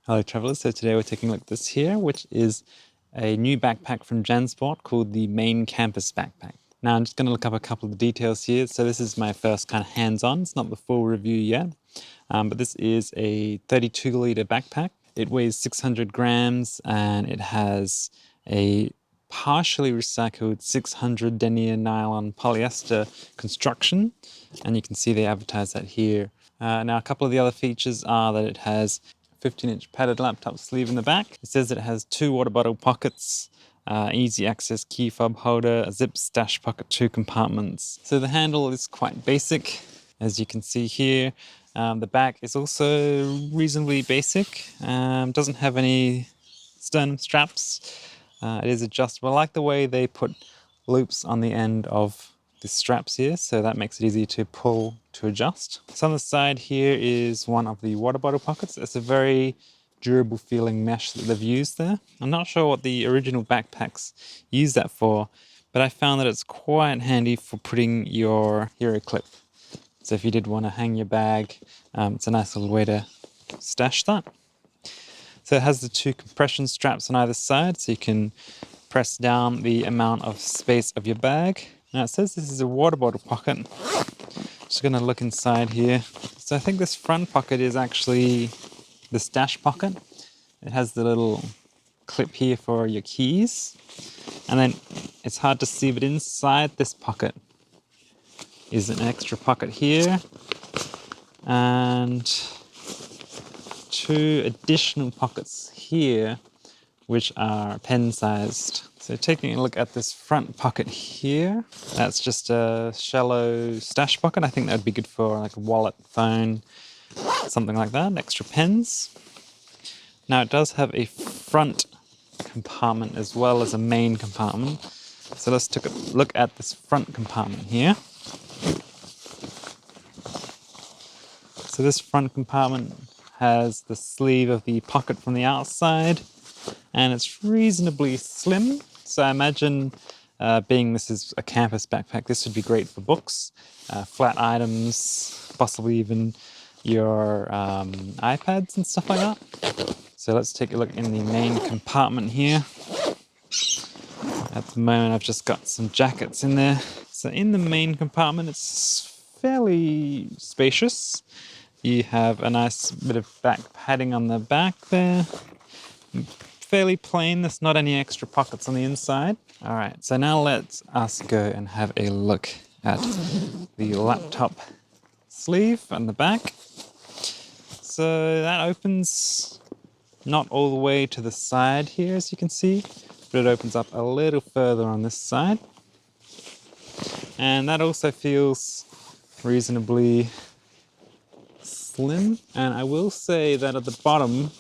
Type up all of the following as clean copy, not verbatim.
Hello travellers, so today we're taking a look at this here, which is a new backpack from Jansport called the Main Campus backpack. Now I'm just going to look up a couple of the details here. So this is my first kind of hands-on, it's not the full review yet, but this is a 32-litre backpack. It weighs 600 grams and it has a partially recycled 600 denier nylon polyester construction, and you can see they advertise that here. Now a couple of the other features are that it has 15-inch padded laptop sleeve in the back. It says it has 2 water bottle pockets, easy access key fob holder, a zip stash pocket, 2 compartments. So the handle is quite basic, as you can see here. The back is also reasonably basic, doesn't have any sternum straps. It is adjustable. I like the way they put loops on the end of the straps here, so that makes it easy to pull to adjust. So on the side here is one of the water bottle pockets. It's a very durable feeling mesh that they've used there. I'm not sure what the original backpacks use that for, but I found that it's quite handy for putting your hero clip. So if you did want to hang your bag, it's a nice little way to stash that. So it has the 2 compression straps on either side, so you can press down the amount of space of your bag. Now it says this is a water bottle pocket. Just going to look inside here. So I think this front pocket is actually the stash pocket. It has the little clip here for your keys. And then it's hard to see, but inside this pocket is an extra pocket here. And 2 additional pockets here, which are pen-sized. So taking a look at this front pocket here, that's just a shallow stash pocket. I think that would be good for like a wallet, phone, something like that, extra pens. Now it does have a front compartment as well as a main compartment. So let's take a look at this front compartment here. So this front compartment has the sleeve of the pocket from the outside, and it's reasonably slim. So I imagine, being this is a campus backpack, this would be great for books, flat items, possibly even your iPads and stuff like that. So let's take a look in the main compartment here. At the moment I've just got some jackets in there. So in the main compartment it's fairly spacious. You have a nice bit of back padding on the back there. Fairly plain, there's not any extra pockets on the inside. All right, so now let's us go and have a look at the laptop sleeve on the back. So that opens not all the way to the side here, as you can see, but it opens up a little further on this side. And that also feels reasonably slim. And I will say that at the bottom,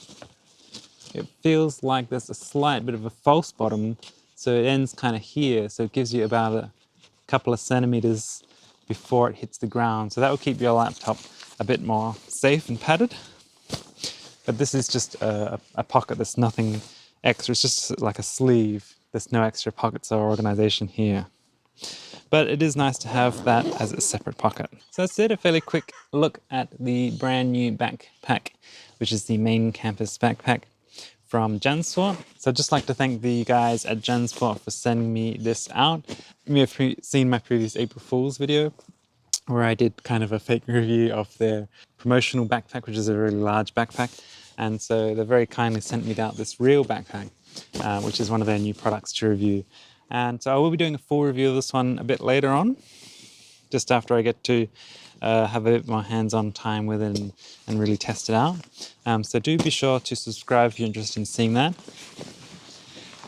it feels like there's a slight bit of a false bottom, so it ends kind of here, so it gives you about a couple of centimeters before it hits the ground. So that will keep your laptop a bit more safe and padded. But this is just a pocket, there's nothing extra, it's just like a sleeve. There's no extra pockets or organization here. But it is nice to have that as a separate pocket. So that's it, a fairly quick look at the brand new backpack, which is the Main Campus backpack from Jansport. So I'd just like to thank the guys at Jansport for sending me this out. You may have seen my previous April Fool's video where I did kind of a fake review of their promotional backpack, which is a really large backpack. And so they very kindly sent me out this real backpack, which is one of their new products to review. And so I will be doing a full review of this one a bit later on, just after I get to have a bit more hands-on time with it and really test it out. So do be sure to subscribe if you're interested in seeing that.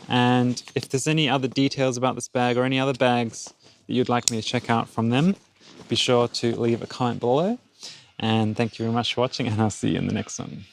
And if there's any other details about this bag or any other bags that you'd like me to check out from them, be sure to leave a comment below. And thank you very much for watching, and I'll see you in the next one.